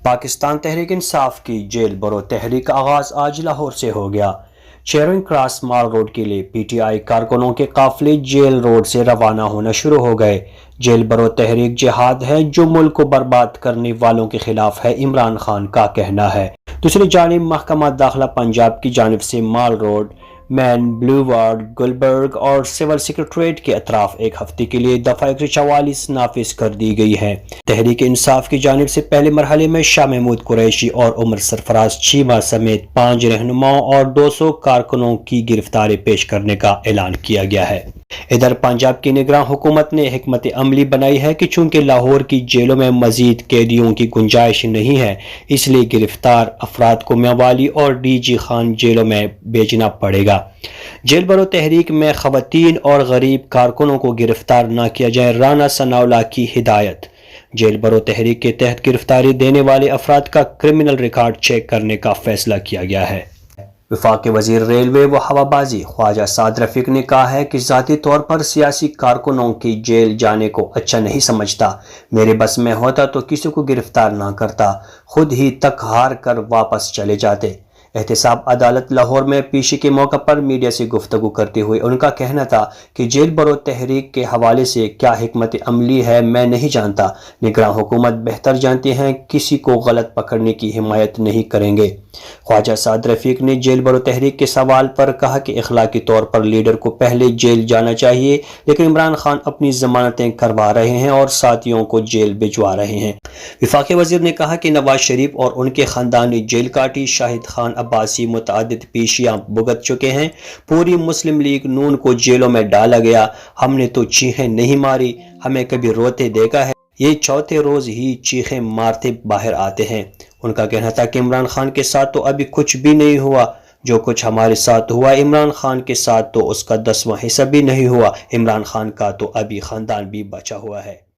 پاکستان تحریک انصاف کی جیل برو تحریک کا آغاز آج لاہور سے ہو گیا۔ چیئرنگ کراس مال روڈ کے لیے پی ٹی آئی کارکنوں کے قافلے جیل روڈ سے روانہ ہونا شروع ہو گئے۔ جیل برو تحریک جہاد ہے جو ملک کو برباد کرنے والوں کے خلاف ہے، عمران خان کا کہنا ہے۔ دوسری جانب محکمہ داخلہ پنجاب کی جانب سے مال روڈ، مین بلیوارڈ، گلبرگ اور سول سیکریٹریٹ کے اطراف ایک ہفتے کے لیے دفعہ 144 نافذ کر دی گئی ہے۔ تحریک انصاف کی جانب سے پہلے مرحلے میں شاہ محمود قریشی اور عمر سرفراز چیمہ سمیت 5 رہنماؤں اور 200 کارکنوں کی گرفتاری پیش کرنے کا اعلان کیا گیا ہے۔ ادھر پنجاب کی نگراں حکومت نے حکمت عملی بنائی ہے کہ چونکہ لاہور کی جیلوں میں مزید قیدیوں کی گنجائش نہیں ہے، اس لیے گرفتار افراد کو میاوالی اور ڈی جی خان جیلوں میں بھیجنا پڑے گا۔ جیل برو تحریک میں خواتین اور غریب کارکنوں کو گرفتار نہ کیا جائے، رانا ثناءاللہ کی ہدایت۔ جیل برو تحریک کے تحت گرفتاری دینے والے افراد کا کرمنل ریکارڈ چیک کرنے کا فیصلہ کیا گیا ہے۔ وفاقی وزیر ریلوے و ہوابازی خواجہ سعد رفیق نے کہا ہے کہ ذاتی طور پر سیاسی کارکنوں کی جیل جانے کو اچھا نہیں سمجھتا۔ میرے بس میں ہوتا تو کسی کو گرفتار نہ کرتا، خود ہی تک ہار کر واپس چلے جاتے۔ احتساب عدالت لاہور میں پیشی کے موقع پر میڈیا سے گفتگو کرتے ہوئے ان کا کہنا تھا کہ جیل برو تحریک کے حوالے سے کیا حکمت عملی ہے میں نہیں جانتا، نگراں حکومت بہتر جانتے ہیں، کسی کو غلط پکڑنے کی حمایت نہیں کریں گے۔ خواجہ سعد رفیق نے جیل برو تحریک کے سوال پر کہا کہ اخلاقی طور پر لیڈر کو پہلے جیل جانا چاہیے، لیکن عمران خان اپنی ضمانتیں کروا رہے ہیں اور ساتھیوں کو جیل بھجوا رہے ہیں۔ وفاقی وزیر نے کہا کہ نواز شریف اور ان کے خاندان نے جیل کاٹی، شاہد خان عباسی متعدد پیشیاں بھگت چکے ہیں، پوری مسلم لیگ نون کو جیلوں میں ڈالا گیا، ہم نے تو چیخیں نہیں ماری، ہمیں کبھی روتے دیکھا ہے، یہ چوتھے روز ہی چیخیں مارتے باہر آتے ہیں۔ ان کا کہنا تھا کہ عمران خان کے ساتھ تو ابھی کچھ بھی نہیں ہوا، جو کچھ ہمارے ساتھ ہوا عمران خان کے ساتھ تو اس کا 10واں حصہ بھی نہیں ہوا، عمران خان کا تو ابھی خاندان بھی بچا ہوا ہے۔